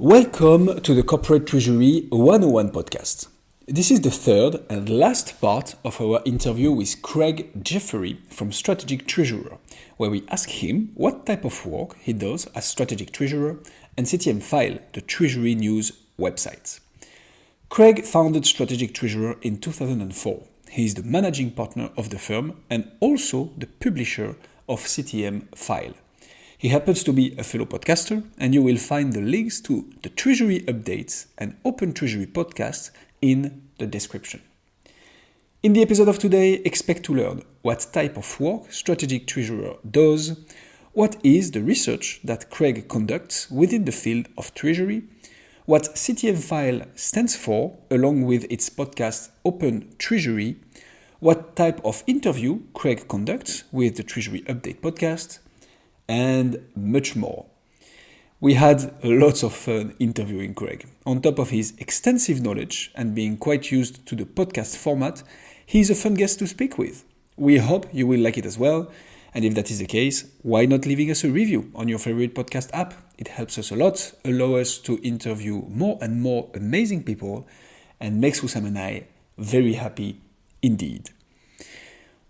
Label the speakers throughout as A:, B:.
A: Welcome to the Corporate Treasury 101 podcast. This is the third and last part of our interview with Craig Jeffery from Strategic Treasurer, where we ask him what type of work he does as Strategic Treasurer and CTMfile, the Treasury News website. Craig founded Strategic Treasurer in 2004. He is the managing partner of the firm and also the publisher of CTMfile. He happens to be a fellow podcaster, and you will find the links to the Treasury Updates and Open Treasury podcasts in the description. In the episode of today, expect to learn what type of work Strategic Treasurer does, what is the research that Craig conducts within the field of Treasury, what CTMfile stands for along with its podcast Open Treasury, what type of interview Craig conducts with the Treasury Update podcast, and much more. We had lots of fun interviewing Craig. On top of his extensive knowledge and being quite used to the podcast format, he's a fun guest to speak with. We hope you will like it as well. And if that is the case, why not leaving us a review on your favorite podcast app? It helps us a lot, allow us to interview more and more amazing people, and makes Hussam and I very happy indeed.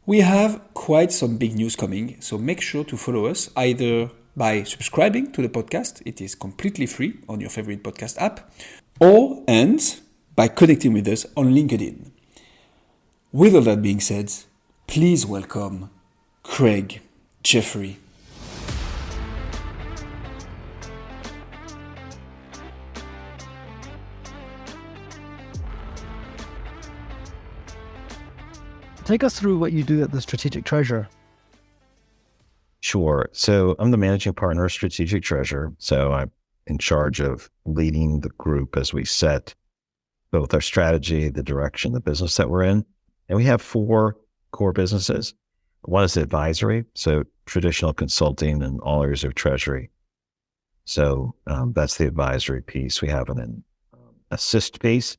A: We have quite some big news coming, so make sure to follow us either by subscribing to the podcast, it is completely free on your favorite podcast app, and by connecting with us on LinkedIn. With all that being said, please welcome Craig Jeffery.
B: Take us through what you do at the Strategic Treasurer.
C: Sure. So I'm the managing partner of Strategic Treasurer. So I'm in charge of leading the group as we set both our strategy, the direction, the business that we're in. And we have four core businesses. One is advisory, so traditional consulting in all areas of Treasury. So that's the advisory piece. We have an assist piece,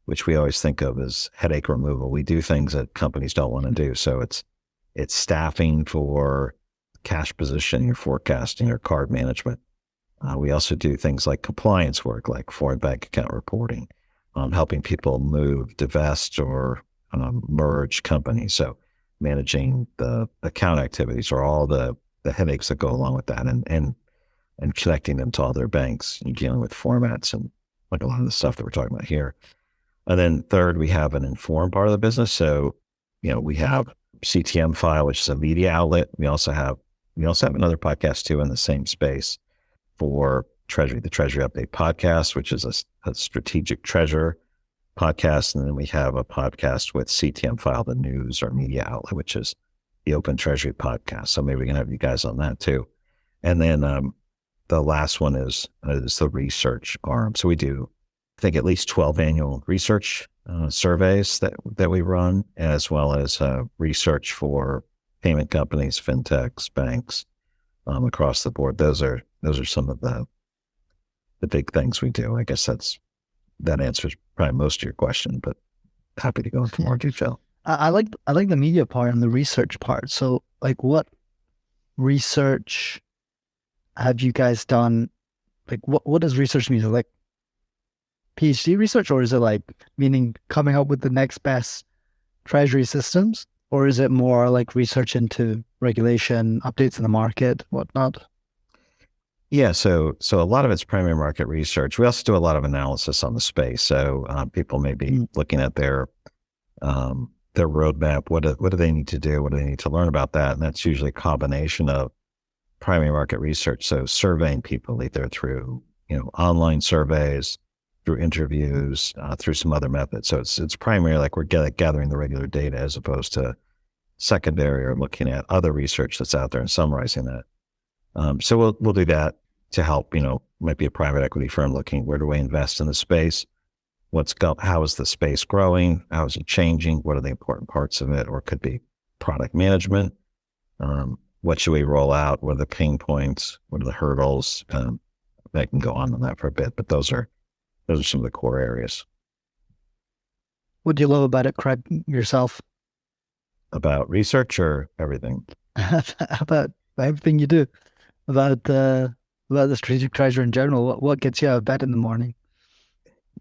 C: which we always think of as headache removal. We do things that companies don't want to do. So it's staffing for cash positioning or forecasting or card management. We also do things like compliance work, like foreign bank account reporting, helping people move, divest, or merge companies. So managing the account activities or all the headaches that go along with that and connecting them to all their banks and dealing with formats and like a lot of the stuff that we're talking about here. And then third, we have an informed part of the business. So, we have CTMfile, which is a media outlet. We also have another podcast too in the same space for Treasury, the Treasury Update podcast, which is a strategic treasurer podcast. And then we have a podcast with CTMfile, the news or media outlet, which is the Open Treasury podcast. So maybe we can have you guys on that too. And then the last one is the research arm. So we do, I think, at least 12 annual research surveys that we run, as well as research for payment companies, fintechs, banks across the board. Those are some of the big things we do. I guess that answers probably most of your question, but happy to go into more detail.
B: I like the media part and the research part. So, like, what research have you guys done? Like, what does research mean? Like PhD research, or is it like meaning coming up with the next best treasury systems, or is it more like research into regulation, updates in the market, whatnot?
C: Yeah, so a lot of it's primary market research. We also do a lot of analysis on the space. So people may be looking at their roadmap. What do they need to do? What do they need to learn about that? And that's usually a combination of primary market research. So surveying people either through online surveys, through interviews, through some other methods. So it's primarily like we're gathering the regular data as opposed to secondary or looking at other research that's out there and summarizing that. So we'll do that to help, might be a private equity firm looking, where do we invest in the space? How is the space growing? How is it changing? What are the important parts of it? Or it could be product management. What should we roll out? What are the pain points? What are the hurdles? I can go on that for a bit, but those are some of the core areas.
B: What do you love about it, Craig, yourself?
C: About research or everything?
B: About everything you do. About about the strategic treasury in general. What gets you out of bed in the morning?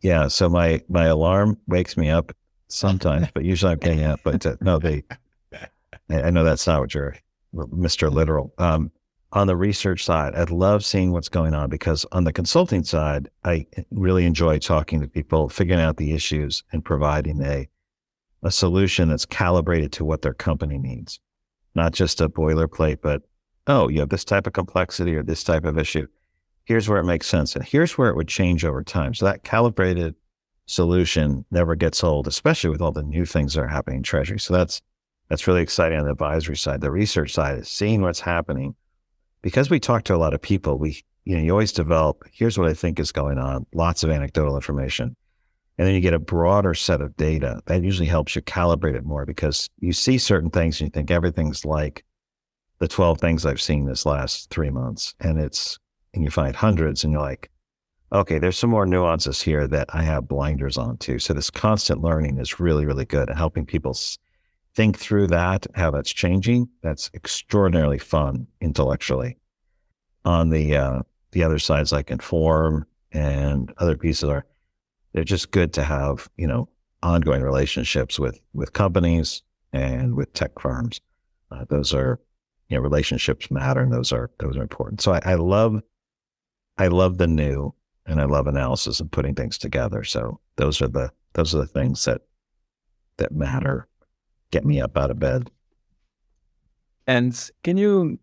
C: Yeah. So my alarm wakes me up sometimes, but usually I'm getting up. But no, I know that's not what you're, Mr. Literal. On the research side, I'd love seeing what's going on, because on the consulting side, I really enjoy talking to people, figuring out the issues and providing a solution that's calibrated to what their company needs. Not just a boilerplate, but, oh, you have this type of complexity or this type of issue. Here's where it makes sense. And here's where it would change over time. So that calibrated solution never gets old, especially with all the new things that are happening in Treasury. So that's really exciting on the advisory side. The research side is seeing what's happening. Because we talk to a lot of people, you always develop, here's what I think is going on, lots of anecdotal information. And then you get a broader set of data. That usually helps you calibrate it more, because you see certain things and you think everything's like the 12 things I've seen this last 3 months. And you find hundreds and you're like, okay, there's some more nuances here that I have blinders on to. So this constant learning is really, really good at helping people think through that, how that's changing. That's extraordinarily fun intellectually. On the other sides, like Inform and other pieces they're just good to have, ongoing relationships with companies and with tech firms. Those are, relationships matter, and those are important. So I love the new, and I love analysis and putting things together. So those are the things that matter. Get me up out of bed.
A: And can you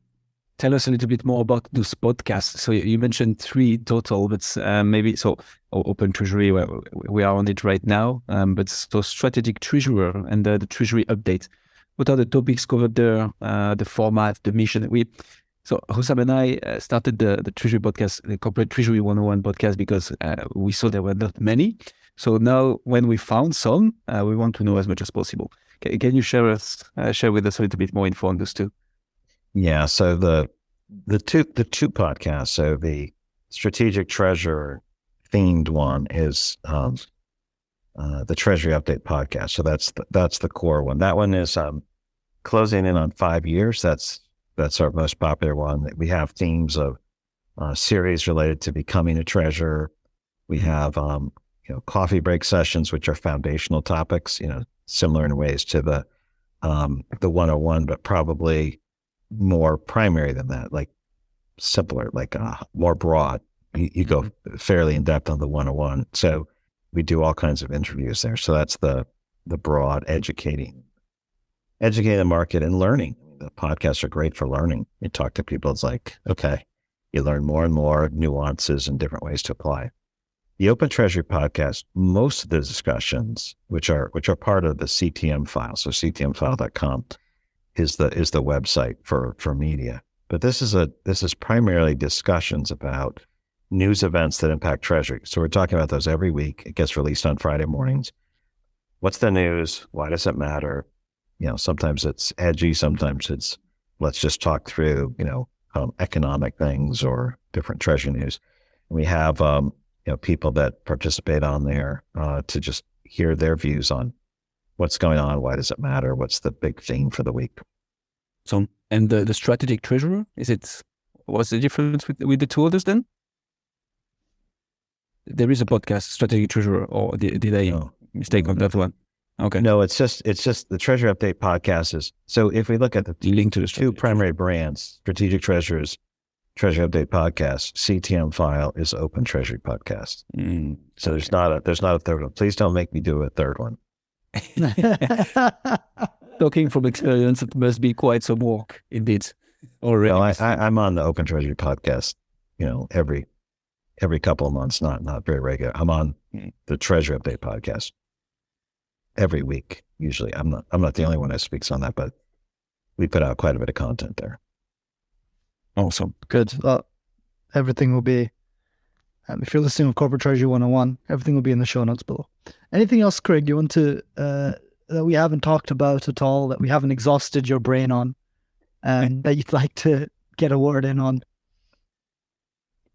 A: tell us a little bit more about those podcasts? So you mentioned 3 total, but maybe so Open Treasury, where we are on it right now, but so Strategic Treasurer and the Treasury Update. What are the topics covered there, the format, the mission? So Hussam and I started the Treasury podcast, the Corporate Treasury 101 podcast, because we saw there were not many. So now when we found some, we want to know as much as possible. Can you share with us a little bit more info on those two?
C: Yeah. So the two podcasts. So the Strategic Treasurer themed one is the Treasury Update podcast. So that's the core one. That one is closing in on 5 years. That's our most popular one. We have themes of series related to becoming a treasurer. We have coffee break sessions, which are foundational topics. Similar in ways to the 101, but probably more primary than that, like simpler, like more broad. You go fairly in depth on the 101. So we do all kinds of interviews there. So that's the broad educating the market and learning. The podcasts are great for learning. You talk to people, it's like, okay, you learn more and more nuances and different ways to apply. The Open Treasury podcast, most of the discussions, which are part of the CTMfile, so CTMfile.com is the website for media. But this is primarily discussions about news events that impact Treasury. So we're talking about those every week. It gets released on Friday mornings. What's the news? Why does it matter? Sometimes it's edgy. Sometimes it's, let's just talk through, economic things or different Treasury news. And we have, people that participate on there to just hear their views on what's going on. Why does it matter? What's the big theme for the week?
A: So, and the Strategic Treasurer, what's the difference with the two others then? There is a podcast, Strategic Treasurer, or did I mistake on that one? Okay.
C: No, it's just the Treasury Update podcast is, so if we look at the
A: link to the
C: two primary brands, Strategic Treasurers, Treasury Update podcast, CTMfile is Open Treasury podcast. So there's not a third one. Please don't make me do a third one.
A: Talking from experience, it must be quite some work indeed. Already.
C: No, I'm on the Open Treasury podcast, every couple of months, not very regular. I'm on the Treasury Update podcast every week. Usually, I'm not the only one that speaks on that, but we put out quite a bit of content there.
B: Awesome. Good. Well, everything will be, if you're listening to Corporate Treasury 101, everything will be in the show notes below. Anything else, Craig, you want to, that we haven't talked about at all, that we haven't exhausted your brain on, that you'd like to get a word in on?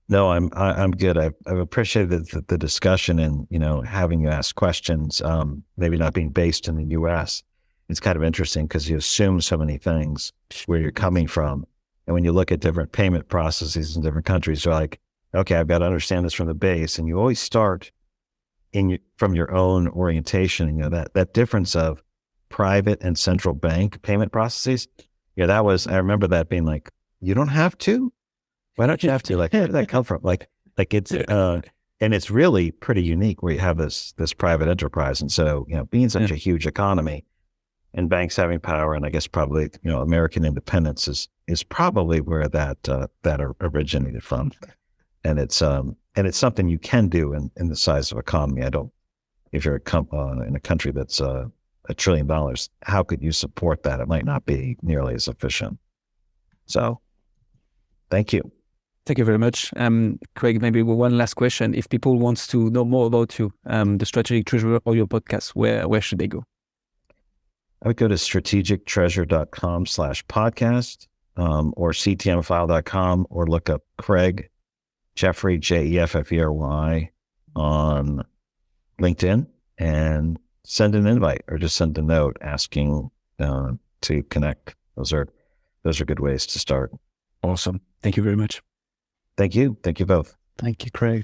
C: No, I'm good. I've appreciated the discussion and, having you ask questions, maybe not being based in the US. It's kind of interesting because you assume so many things where you're coming from. And when you look at different payment processes in different countries, you're like, okay, I've got to understand this from the base. And you always start from your own orientation. You know, that difference of private and central bank payment processes. Yeah, I remember that being like, you don't have to? Why don't you have to? Like, where did that come from? Like it's, and it's really pretty unique where you have this private enterprise. And so, you know, being such a huge economy and banks having power, and I guess probably, you know, American independence is probably where that originated from. And it's something you can do in the size of economy. If you're in a country that's $1 trillion, how could you support that? It might not be nearly as efficient. So thank you.
A: Thank you very much. Craig, maybe one last question. If people want to know more about you, the Strategic Treasury or your podcast, where should they go?
C: I would go to strategictreasure.com/podcast or CTMfile.com, or look up Craig Jeffery, Jeffery, on LinkedIn and send an invite or just send a note asking to connect. Those are good ways to start.
A: Awesome. Thank you very much.
C: Thank you. Thank you both.
B: Thank you, Craig.